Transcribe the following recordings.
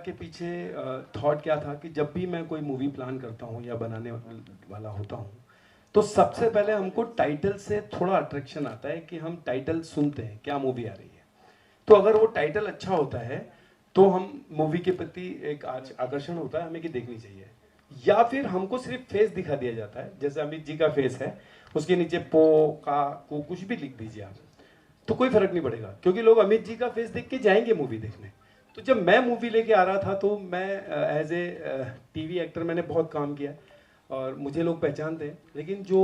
के पीछे थॉट क्या था कि जब भी मैं कोई मूवी प्लान करता हूँ या बनाने वाला होता हूँ तो सबसे पहले हमको टाइटल से थोड़ा अट्रैक्शन आता है कि हम टाइटल सुनते हैं क्या मूवी आ रही है। तो अगर वो टाइटल अच्छा होता है तो हम मूवी के प्रति एक आकर्षण होता है हमें कि देखनी चाहिए। या फिर हमको सिर्फ फेस दिखा दिया जाता है, जैसे अमित जी का फेस है, उसके नीचे पो का को कुछ भी लिख दीजिए आप, तो कोई फर्क नहीं पड़ेगा क्योंकि लोग अमित जी का फेस देख के जाएंगे मूवी देखने। तो जब मैं मूवी लेके आ रहा था तो मैं एज ए टीवी एक्टर मैंने बहुत काम किया और मुझे लोग पहचानते हैं, लेकिन जो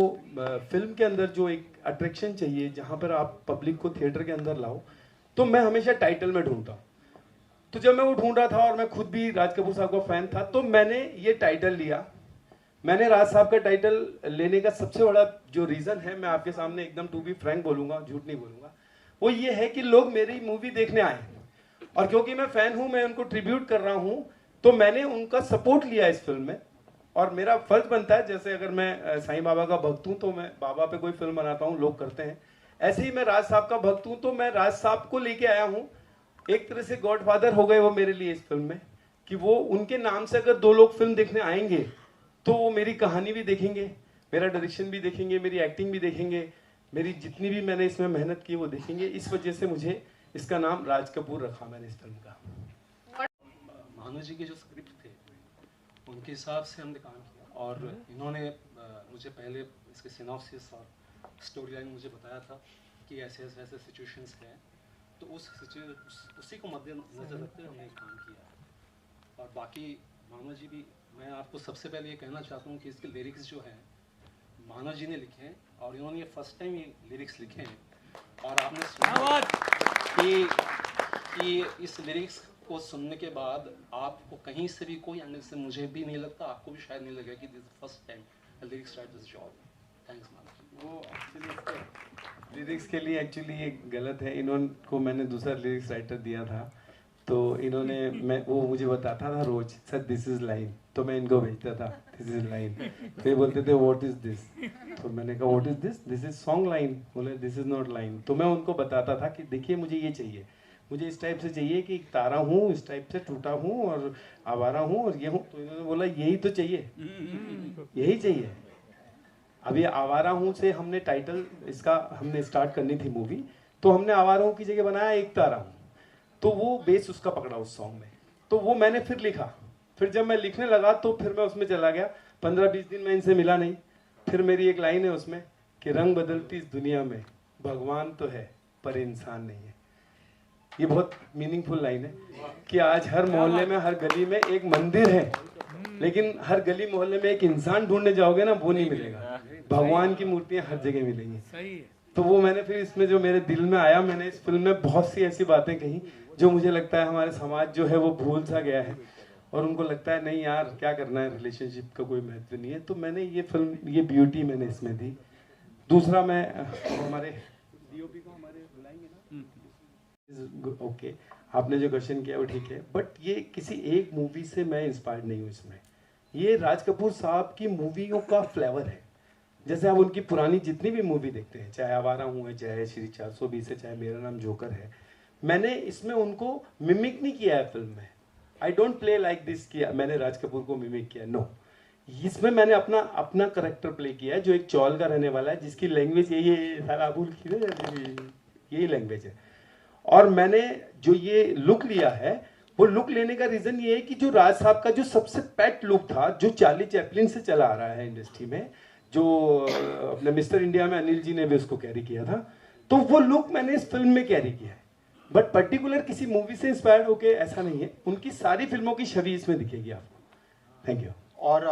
फिल्म के अंदर जो एक अट्रैक्शन चाहिए जहाँ पर आप पब्लिक को थिएटर के अंदर लाओ, तो मैं हमेशा टाइटल में ढूंढता हूँ। तो जब मैं वो ढूंढ रहा था और मैं खुद भी राज कपूर साहब का फैन था तो मैंने ये टाइटल लिया। मैंने राज साहब का टाइटल लेने का सबसे बड़ा जो रीजन है, मैं आपके सामने एकदम टू बी फ्रैंक बोलूंगा, झूठ नहीं बोलूंगा, वो ये है कि लोग मेरी मूवी देखने आए और क्योंकि मैं फैन हूं, मैं उनको ट्रिब्यूट कर रहा हूं, तो मैंने उनका सपोर्ट लिया इस फिल्म में। और मेरा फर्ज बनता है, जैसे अगर मैं साईं बाबा का भक्त हूं तो मैं बाबा पे कोई फिल्म बनाता हूं, लोग करते हैं, ऐसे ही मैं राज साहब का भक्त हूं तो मैं राज साहब को लेके आया हूं। एक तरह से गॉडफादर हो गए वो मेरे लिए इस फिल्म में, कि वो उनके नाम से अगर दो लोग फिल्म देखने आएंगे तो वो मेरी कहानी भी देखेंगे, मेरा डायरेक्शन भी देखेंगे, मेरी एक्टिंग भी देखेंगे, मेरी जितनी भी मैंने इसमें मेहनत की वो देखेंगे। इस वजह से मुझे इसका नाम राज कपूर रखा मैंने इस फिल्म का। भानु जी के जो स्क्रिप्ट थे उनके हिसाब से हमने काम किया और इन्होंने मुझे पहले इसके सिनॉप्सिस और स्टोरी लाइन मुझे बताया था कि ऐसे ऐसे ऐसे सिचुएशंस हैं, तो उसी को मद्देनजर रखते हुए हमने काम किया। और बाकी भानु जी भी, मैं आपको सबसे पहले ये कहना चाहता हूँ कि इसके लिरिक्स जो हैं भानु जी ने लिखे हैं और इन्होंने ये फर्स्ट टाइम ये लिरिक्स लिखे हैं। और आपने सुना कि इस लिरिक्स को सुनने के बाद आपको कहीं से भी कोई एंगल से, मुझे भी नहीं लगता, आपको भी शायद नहीं लगेगा कि this first time lyrics right this job. Thanks ma'am. वो एक्चुअली लिरिक्स के लिए एक्चुअली ये गलत है, इन्होंने मैंने दूसरा लिरिक्स राइटर दिया था, तो इन्होंने मैं वो मुझे बताता था रोज, सर दिस इज लाइन, तो मैं इनको भेजता था दिस इज लाइन, तो ये बोलते थे व्हाट इज दिस, तो मैंने कहा what is this, this is song line, बोले दिस इज नॉट लाइन। तो मैं उनको बताता था कि देखिए मुझे ये चाहिए, मुझे इस टाइप से चाहिए कि तारा हूँ, इस टाइप से टूटा हूँ और आवारा हूँ और ये हूँ। तो इन्होंने बोला यही तो चाहिए, यही चाहिए। अभी आवारा हूँ से हमने टाइटल इसका हमने स्टार्ट करनी थी मूवी, तो हमने आवारा हूँ की जगह बनाया एक तारा हूँ, तो वो बेस उसका पकड़ा उस सॉन्ग में। तो वो मैंने फिर लिखा, फिर जब मैं लिखने लगा तो फिर मैं उसमें चला गया। 15-20 दिन मैं इनसे मिला नहीं, फिर मेरी एक लाइन है उसमें कि रंग बदलती इस दुनिया में भगवान तो है पर इंसान नहीं है। ये बहुत मीनिंगफुल लाइन है कि आज हर मोहल्ले में, हर गली में एक मंदिर है, लेकिन हर गली मोहल्ले में एक इंसान ढूंढने जाओगे ना, वो नहीं मिलेगा। भगवान की मूर्तियां हर जगह मिलेंगी। तो वो मैंने फिर इसमें जो मेरे दिल में आया, मैंने इस फिल्म में बहुत सी ऐसी बातें कही जो मुझे लगता है हमारे समाज जो है वो भूल सा गया है और उनको लगता है नहीं यार क्या करना है, रिलेशनशिप का कोई महत्व नहीं है। तो मैंने ये फिल्म, ये ब्यूटी मैंने इसमें दी। दूसरा मैं हमारे डीओपी को हमारे बुलाएंगे ना, ओके, आपने जो क्वेश्चन किया वो ठीक है, बट ये किसी एक मूवी से मैं इंस्पायर्ड नहीं हूँ। इसमें ये राज कपूर साहब की मूवियों का फ्लेवर है। जैसे आप उनकी पुरानी जितनी भी मूवी देखते हैं, चाहे आवारा हूँ है, चाहे श्री 420 है, चाहे मेरा नाम जोकर है, मैंने इसमें उनको मिमिक नहीं किया है फिल्म में। I don't play like this किया मैंने राज कपूर को मिमिक किया, नो। इसमें मैंने अपना अपना करेक्टर प्ले किया है जो एक चौल का रहने वाला है, जिसकी लैंग्वेज यही है, सारा अबुल यही लैंग्वेज है। और मैंने जो ये लुक लिया है, वो लुक लेने का रीजन ये है कि जो राज साहब का जो सबसे पेट लुक था, जो चार्ली चैपलिन से चला आ रहा है इंडस्ट्री में, जो अपने मिस्टर इंडिया में अनिल जी ने भी उसको कैरी किया था, तो वो लुक मैंने इस फिल्म में कैरी किया है। बट पर्टिकुलर किसी मूवी से इंस्पायर्ड होके ऐसा नहीं है, उनकी सारी फिल्मों की छवि इसमें दिखेगी आपको। Thank you. और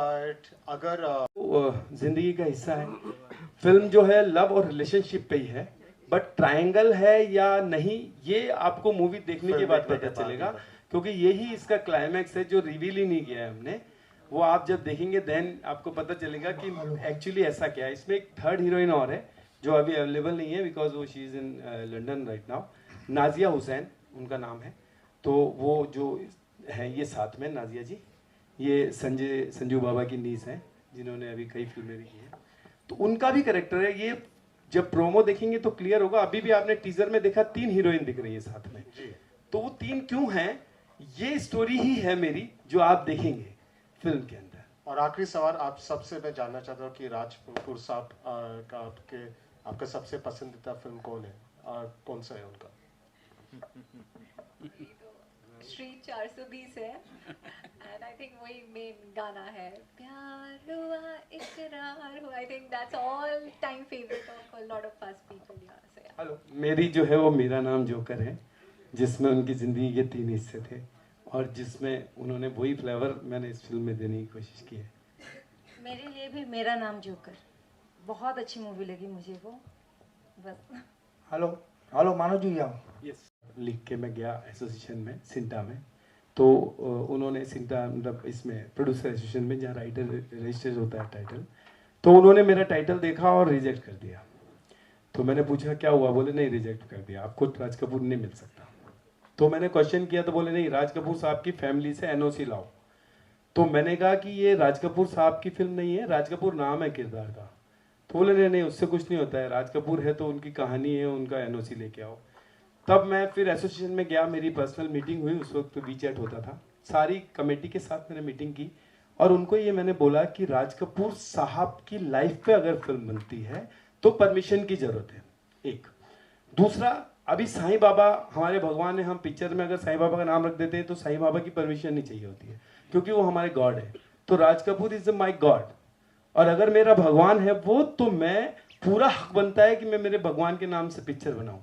अगर जिंदगी का हिस्सा है फिल्म, जो है लव और रिलेशनशिप पे ही है, बट ट्रायंगल है या नहीं ये आपको मूवी देखने के बाद पता चलेगा, क्योंकि यही इसका क्लाइमैक्स है जो रिवील ही नहीं किया है हमने। वो आप जब देखेंगे देन आपको पता चलेगा कि एक्चुअली ऐसा क्या है। इसमें एक थर्ड हीरोइन और है जो अभी अवेलेबल नहीं है बिकॉज वो she is in London right now, Nazia Hussain उनका नाम है। तो वो जो है ये साथ में नाजिया जी, ये संजू बाबा की नीस हैं जिन्होंने अभी कई फिल्में भी की हैं, तो उनका भी कैरेक्टर है। ये जब प्रोमो देखेंगे तो क्लियर होगा। अभी भी आपने टीजर में देखा 3 हीरोइन दिख रही है साथ में, तो वो 3 क्यों हैं ये स्टोरी ही है मेरी जो आप देखेंगे फिल्म के अंदर। और आखिरी सवाल आप सबसे मैं जानना चाहता हूँ कि राज कपूर साहब का आपका सबसे पसंदीदा फिल्म कौन है, कौन सा है उनका? श्री 420 है एंड आई थिंक वही मेन गाना है, प्यार हुआ इकरार हुआ। I think that's all time favourite of a lot of fast people. Hello, मेरी जो है वो मेरा नाम जोकर है, जिसमें उनकी ज़िंदगी के 3 हिस्से थे और जिसमें उन्होंने वही फ्लेवर मैंने इस फिल्म में देने की कोशिश की है। मेरे लिए भी मेरा नाम जोकर, बहुत अच्छी मूवी लगी मुझे वो, बस। हेलो हेलो मानो जी यहाँ। यस, लिख के मैं गया एसोसिएशन में सिंटा में, तो उन्होंने सिंटा मतलब इसमें प्रोड्यूसर एसोसिएशन में जहाँ राइटर रजिस्टर होता है टाइटल, तो उन्होंने मेरा टाइटल देखा और रिजेक्ट कर दिया। तो मैंने पूछा क्या हुआ, बोले नहीं रिजेक्ट कर दिया, आपको राज कपूर नहीं मिल सकता। तो मैंने क्वेश्चन किया तो बोले नहीं, राज कपूर साहब की फैमिली से एनओसी लाओ। तो मैंने कहा कि ये राज कपूर साहब की फिल्म नहीं है, राज कपूर नाम है किरदार का। तो बोले नहीं नहीं उससे कुछ नहीं होता है, राज कपूर है तो उनकी कहानी है, उनका एनओसी लेके आओ। तब मैं फिर एसोसिएशन में गया, मेरी पर्सनल मीटिंग हुई, उस वक्त वीचैट होता था, सारी कमेटी के साथ मैंने मीटिंग की और उनको ये मैंने बोला कि राज कपूर साहब की लाइफ पे अगर फिल्म बनती है तो परमिशन की जरूरत है, एक। दूसरा, अभी साईं बाबा हमारे भगवान है, हम पिक्चर में अगर साईं बाबा का नाम रख देते हैं तो साईं बाबा की परमिशन नहीं चाहिए होती है क्योंकि वो हमारे गॉड है। तो Raj Kapoor is my God, और अगर मेरा भगवान है वो, तो मैं पूरा हक बनता है कि मैं मेरे भगवान के नाम से पिक्चर बनाऊं।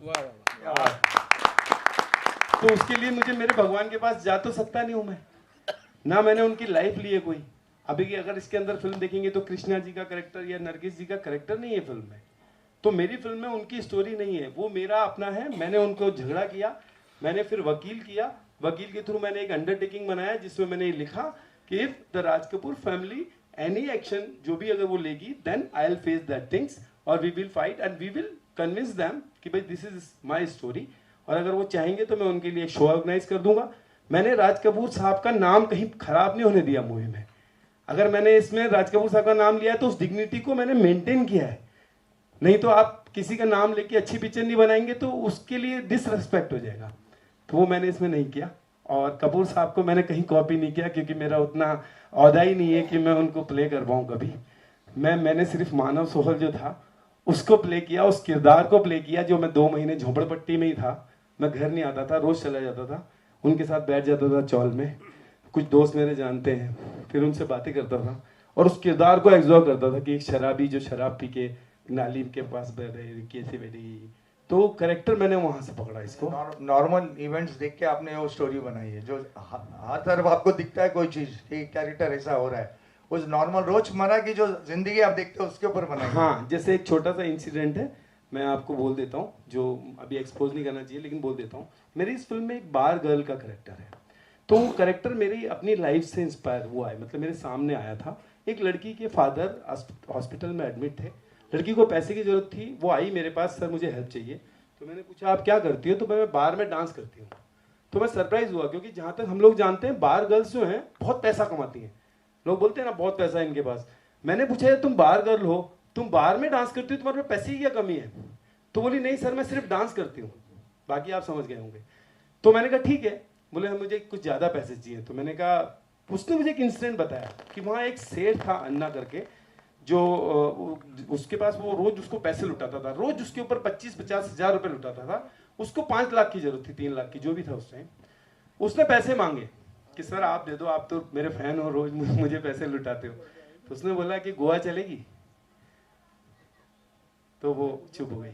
तो उसके लिए मुझे मेरे भगवान के पास जा तो सकता नहीं हूं मैं, ना मैंने उनकी लाइफ ली है कोई। अभी की अगर इसके अंदर फिल्म देखेंगे तो कृष्णा जी का कैरेक्टर या नरगिस जी का कैरेक्टर नहीं है फिल्म में, तो मेरी फिल्म में उनकी स्टोरी नहीं है, वो मेरा अपना है। मैंने उनको झगड़ा किया, मैंने फिर वकील किया, वकील के थ्रू मैंने एक अंडरटेकिंग बनाया जिसमें मैंने लिखा कि if the Raj Kapoor family any action जो भी अगर वो लेगी, then I will face that things और we will fight and we will convince them कि भाई दिस इज माई स्टोरी, और अगर वो चाहेंगे तो मैं उनके लिए एक शो ऑर्गेनाइज कर दूंगा। मैंने राज कपूर साहब का नाम कहीं खराब नहीं होने दिया मूवी में। अगर मैंने इसमें राज कपूर साहब का नाम लिया है तो उस डिग्निटी को मैंने मेंटेन किया है, नहीं तो आप किसी का नाम लेके अच्छी पिक्चर नहीं बनाएंगे तो उसके लिए डिसरेस्पेक्ट हो जाएगा। तो वो मैंने इसमें नहीं किया, और कपूर साहब को मैंने कहीं कॉपी नहीं किया क्योंकि मेरा उतना औहदा ही नहीं है कि मैं उनको प्ले कर पाऊँ कभी। मैंने सिर्फ मानव सोहल जो था उसको प्ले किया, उस किरदार को प्ले किया जो मैं 2 महीने झोपड़पट्टी में ही था, मैं घर नहीं आता था, रोज चला जाता था, उनके साथ बैठ जाता था चौल में, कुछ दोस्त मेरे जानते हैं, फिर उनसे बातें करता था और उस किरदार को एग्जॉर्व करता था कि एक शराबी जो शराब पी के नाली के पास बैठे कैसे बैठी, तो करेक्टर मैंने वहां से पकड़ा इसको। नॉर्मल इवेंट्स देख के आपने वो स्टोरी बनाई है, जो हर तरफ आपको दिखता है कोई चीज कि कैरेक्टर ऐसा हो रहा है, उस नॉर्मल रोजमर्रा की जो जिंदगी आप देखते हो उसके ऊपर बनाई। हाँ, जैसे एक छोटा सा इंसिडेंट है, मैं आपको बोल देता हूँ, जो अभी एक्सपोज नहीं करना चाहिए लेकिन बोल देता हूँ। मेरी इस फिल्म में एक बार गर्ल का करेक्टर है, तो वो करेक्टर मेरी अपनी लाइफ से इंस्पायर हुआ है। मतलब मेरे सामने आया था, एक लड़की के फादर हॉस्पिटल में एडमिट थे, लड़की को पैसे की जरूरत थी, वो आई मेरे पास, सर मुझे हेल्प चाहिए। तो मैंने पूछा आप क्या करती हो, तो मैं बार में डांस करती हूँ। तो मैं सरप्राइज हुआ क्योंकि जहाँ तक हम लोग जानते हैं बार गर्ल्स जो हैं बहुत पैसा कमाती हैं, लोग बोलते हैं ना बहुत पैसा है इनके पास। मैंने पूछा तुम बार गर्ल हो, तुम बार में डांस करती हो, तुम्हारे पे पैसे की क्या कमी है? तो बोली नहीं सर मैं सिर्फ डांस करती हूँ, बाकी आप समझ गए होंगे। तो मैंने कहा ठीक है, बोले हम मुझे कुछ ज़्यादा पैसे चाहिए। तो मैंने कहा, उसने मुझे एक इंसिडेंट बताया कि वहाँ एक सेठ था अन्ना करके, जो उसके पास वो रोज उसको पैसे लुटाता था, रोज उसके ऊपर 25-50 हज़ार रुपए लुटाता था। उसको 5 लाख की जरूरत थी, 3 लाख की जो भी था उस टाइम। उसने पैसे मांगे कि सर आप दे दो, आप तो मेरे फैन हो, रोज मुझे पैसे लुटाते हो। तो उसने बोला कि गोवा चलेगी? तो वो चुप हो गई।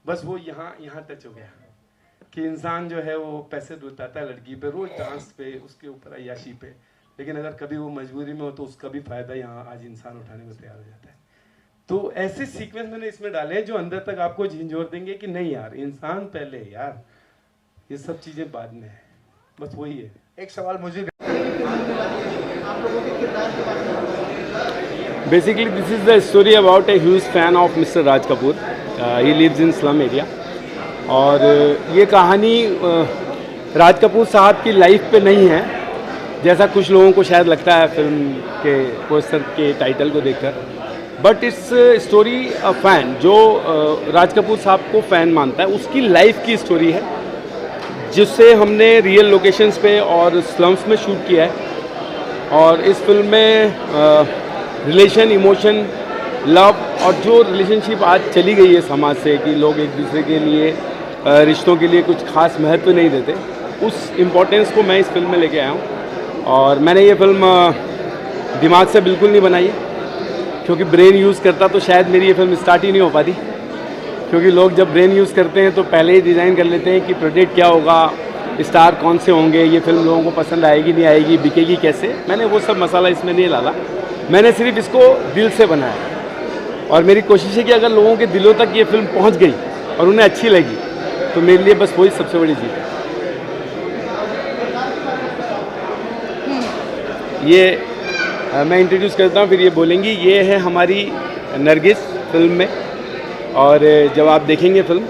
बस वो यहाँ टच हो गया कि इंसान जो है वो पैसे लुटाता है लड़की पे, रोज डांस पे, उसके ऊपर अय्याशी पे, लेकिन अगर कभी वो मजबूरी में हो तो उसका भी फायदा यहाँ आज इंसान उठाने को तैयार हो जाता है। तो ऐसे सीक्वेंस मैंने इसमें डाले हैं जो अंदर तक आपको झिंझोर देंगे कि नहीं यार, इंसान पहले यार, ये सब चीजें बाद में है। बस वही है। एक सवाल मुझे, Basically, this is the story about a huge fan of Mr. Raj Kapoor. He lives in slum area. और ये कहानी राज कपूर साहब की लाइफ पे नहीं है, जैसा कुछ लोगों को शायद लगता है फिल्म के पोस्टर के टाइटल को देखकर। But it's story a fan जो राज कपूर साहब को फ़ैन मानता है, उसकी लाइफ की स्टोरी है, जिससे हमने रियल लोकेशंस पे और स्लम्स में शूट किया है। और इस फिल्म में रिलेशन, इमोशन, लव और जो रिलेशनशिप आज चली गई है समाज से कि लोग एक दूसरे के लिए रिश्तों के लिए कुछ खास महत्व नहीं देते, उस इम्पोर्टेंस को मैं इस फिल्म में लेके आया हूँ। और मैंने ये फिल्म दिमाग से बिल्कुल नहीं बनाई है, क्योंकि ब्रेन यूज़ करता तो शायद मेरी ये फिल्म स्टार्ट ही नहीं हो पाती। क्योंकि लोग जब ब्रेन यूज़ करते हैं तो पहले ही डिज़ाइन कर लेते हैं कि प्रोजेक्ट क्या होगा, स्टार कौन से होंगे, ये फिल्म लोगों को पसंद आएगी नहीं आएगी, बिकेगी कैसे। मैंने वो सब मसाला इसमें नहीं डाला, मैंने सिर्फ इसको दिल से बनाया। और मेरी कोशिश है कि अगर लोगों के दिलों तक ये फिल्म पहुंच गई और उन्हें अच्छी लगी तो मेरे लिए बस वही सबसे बड़ी जीत है। ये मैं इंट्रोड्यूस करता हूँ, फिर ये बोलेंगी। ये है हमारी नरगिस फिल्म में, और जब आप देखेंगे फिल्म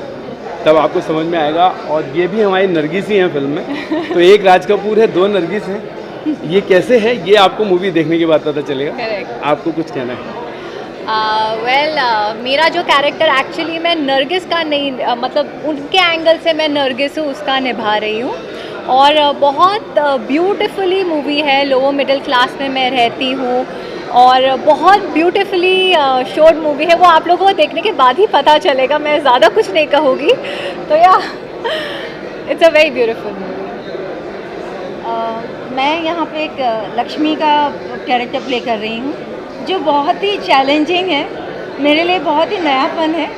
तब आपको समझ में आएगा। और ये भी हमारी नरगिस ही हैं फिल्म में। तो एक राज कपूर है, दो नरगिस हैं। ये कैसे है ये आपको मूवी देखने के बाद पता चलेगा। Correct. आपको कुछ कहना है? मेरा जो कैरेक्टर एक्चुअली मैं नरगिस का नहीं, मतलब उनके एंगल से मैं नरगिस हूँ उसका निभा रही हूँ। और बहुत ब्यूटीफुली मूवी है। लोअर मिडिल क्लास में मैं रहती हूँ और बहुत ब्यूटीफुली शॉट मूवी है। वो आप लोगों को देखने के बाद ही पता चलेगा, मैं ज़्यादा कुछ नहीं कहूँगी। तो या it's a very beautiful movie. मैं यहाँ पे एक लक्ष्मी का कैरेक्टर प्ले कर रही हूँ, जो बहुत ही चैलेंजिंग है, मेरे लिए बहुत ही नयापन है।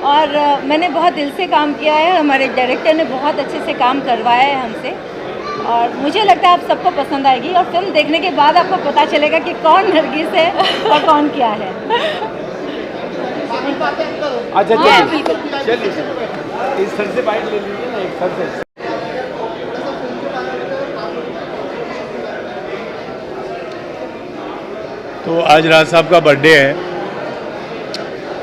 और मैंने बहुत दिल से काम किया है, हमारे डायरेक्टर ने बहुत अच्छे से काम करवाया है हमसे, और मुझे लगता है आप सबको पसंद आएगी। और फिल्म देखने के बाद आपको पता चलेगा कि कौन नरगिस है और कौन क्या है। अच्छा हाँ, चलिए चलिए, इस सर से बाइट ले लीजिए ना, एक सर से। तो आज राज साहब का बर्थडे है,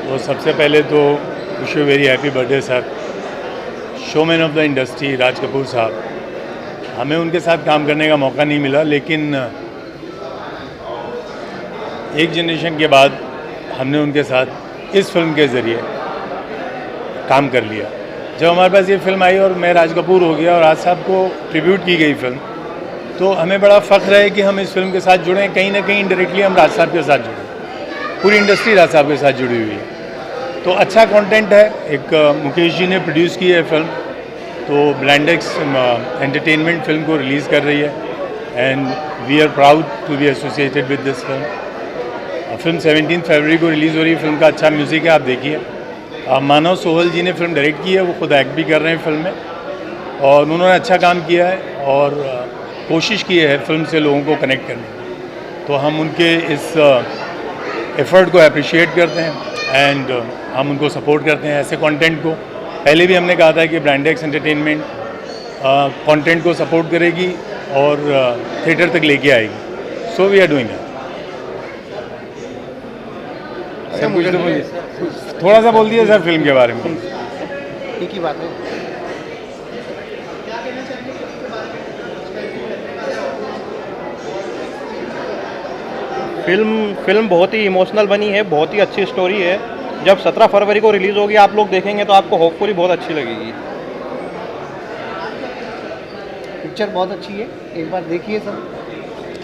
तो सबसे पहले तो wish you very happy birthday sir. Showman of the industry Raj Kapoor साहब, हमें उनके साथ काम करने का मौका नहीं मिला, लेकिन एक जनरेशन के बाद हमने उनके साथ इस फिल्म के ज़रिए काम कर लिया। जब हमारे पास ये फिल्म आई और मैं राज कपूर हो गया और राज साहब को ट्रिब्यूट की गई फिल्म, तो हमें बड़ा फ़ख्र है कि हम इस फिल्म के साथ जुड़े। कहीं ना कहीं डायरेक्टली हम राज साहब के साथ जुड़े, पूरी इंडस्ट्री राज साहब के साथ जुड़ी हुई है। तो अच्छा कंटेंट है। एक मुकेश जी ने प्रोड्यूस की है फिल्म, तो ब्लैंडेक्स एंटरटेनमेंट फिल्म को रिलीज़ कर रही है, and we are proud to be associated with this film. Film 17 फरवरी को रिलीज़ हो रही है। फिल्म का अच्छा म्यूज़िक है, आप देखिए। मानव सोहल जी ने फिल्म डायरेक्ट की है, वो खुद एक्ट भी कर रहे हैं फिल्म में, और उन्होंने अच्छा काम किया है और कोशिश की है फिल्म से लोगों को कनेक्ट करने की। तो हम उनके इस एफ़र्ट को अप्रिशिएट करते हैं एंड हम उनको सपोर्ट करते हैं। ऐसे कंटेंट को पहले भी हमने कहा था कि ब्रांडेक्स एंटरटेनमेंट कंटेंट को सपोर्ट करेगी और थिएटर तक लेके आएगी। So we are doing that. सब कुछ तो बोलिए, थोड़ा सा बोल दिया सर फिल्म के बारे में। एक ही बात है। फिल्म बहुत ही इमोशनल बनी है, बहुत ही अच्छी स्टोरी है। जब 17 फरवरी को रिलीज़ होगी, आप लोग देखेंगे तो आपको होपफुली बहुत अच्छी लगेगी। पिक्चर बहुत अच्छी है, एक बार देखिए सर।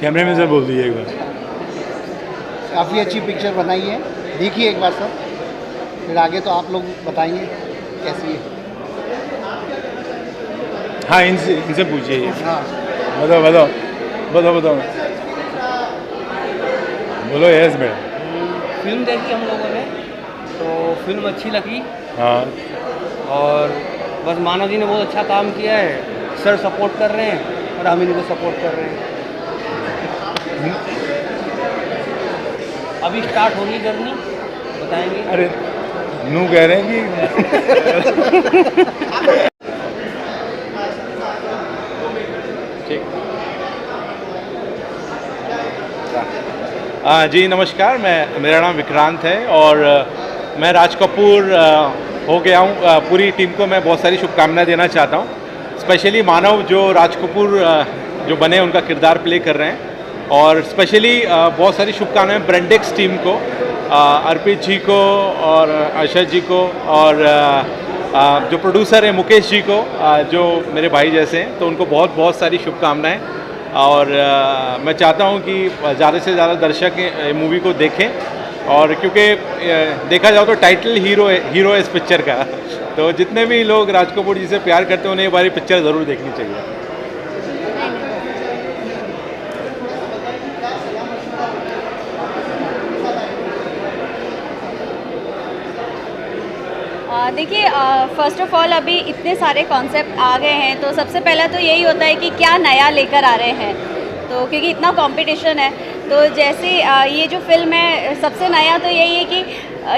कैमरे में सर बोल दीजिए एक बार। काफ़ी अच्छी पिक्चर बनाई है, देखिए एक बार सर, फिर आगे तो आप लोग बताएंगे कैसी है। हाँ, इनसे पूछिए। हाँ, बताओ बताओ बताओ बताओ बोलो। Yes madam. फिल्म देखी हम लोगों ने, तो फिल्म अच्छी लगी। हाँ, और बस मानव जी ने बहुत अच्छा काम किया है। सर सपोर्ट कर रहे हैं और हम इनको सपोर्ट कर रहे हैं। अभी स्टार्ट होगी जर्नी, बताएंगे। अरे नू कह रहे हैं कि जी नमस्कार, मेरा नाम विक्रांत है और मैं राज कपूर हो गया हूँ। पूरी टीम को मैं बहुत सारी शुभकामनाएं देना चाहता हूँ। स्पेशली मानव जो राज कपूर जो बने उनका किरदार प्ले कर रहे हैं, और स्पेशली बहुत सारी शुभकामनाएं ब्रांडेक्स टीम को, अर्पित जी को और अशर जी को और जो प्रोड्यूसर है मुकेश जी को, जो मेरे भाई जैसे हैं, तो उनको बहुत बहुत सारी शुभकामनाएं। और मैं चाहता हूं कि ज़्यादा से ज़्यादा दर्शक मूवी को देखें, और क्योंकि देखा जाओ तो टाइटल हीरो है इस पिक्चर का, तो जितने भी लोग राज कपूर जी से प्यार करते हैं उन्हें एक बार पिक्चर ज़रूर देखनी चाहिए। देखिए, फ़र्स्ट ऑफ ऑल अभी इतने सारे कॉन्सेप्ट आ गए हैं, तो सबसे पहला तो यही होता है कि क्या नया लेकर आ रहे हैं, तो क्योंकि इतना कंपटीशन है। तो जैसे ये जो फिल्म है, सबसे नया तो यही है कि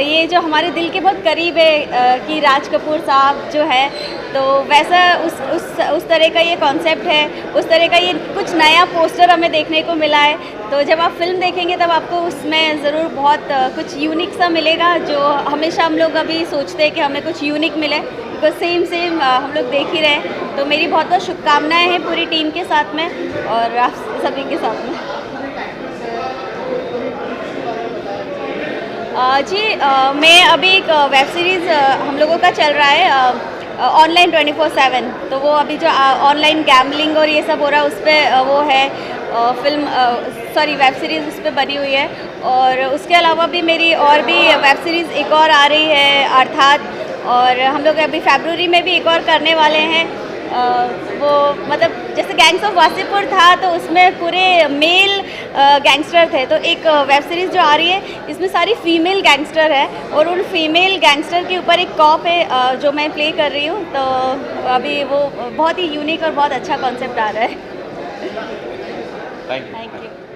ये जो हमारे दिल के बहुत करीब है कि राज कपूर साहब जो है, तो वैसा उस तरह का ये कॉन्सेप्ट है, उस तरह का ये कुछ नया पोस्टर हमें देखने को मिला है। तो जब आप फिल्म देखेंगे तब आपको उसमें ज़रूर बहुत कुछ यूनिक सा मिलेगा, जो हमेशा हम लोग अभी सोचते हैं कि हमें कुछ यूनिक मिले, बिकॉज सेम हम लोग देख ही रहे हैं। तो मेरी बहुत बहुत शुभकामनाएँ हैं पूरी टीम के साथ में और आप सभी के साथ में। जी, मैं अभी एक वेब सीरीज़ हम लोगों का चल रहा है ऑनलाइन 24/7, तो वो अभी जो ऑनलाइन गैम्बलिंग और ये सब हो रहा है उस पर वो है वेब सीरीज़ उस पर बनी हुई है। और उसके अलावा भी मेरी और भी वेब सीरीज़ एक और आ रही है अर्थात, और हम लोग अभी फरवरी में भी एक और करने वाले हैं। वो मतलब जैसे गैंग्स ऑफ वासेपुर था तो उसमें पूरे मेल गैंगस्टर थे, तो एक वेब सीरीज़ जो आ रही है इसमें सारी फीमेल गैंगस्टर है, और उन फीमेल गैंगस्टर के ऊपर एक कॉप है जो मैं प्ले कर रही हूँ। तो अभी वो बहुत ही यूनिक और बहुत अच्छा कॉन्सेप्ट आ रहा है। Thank you.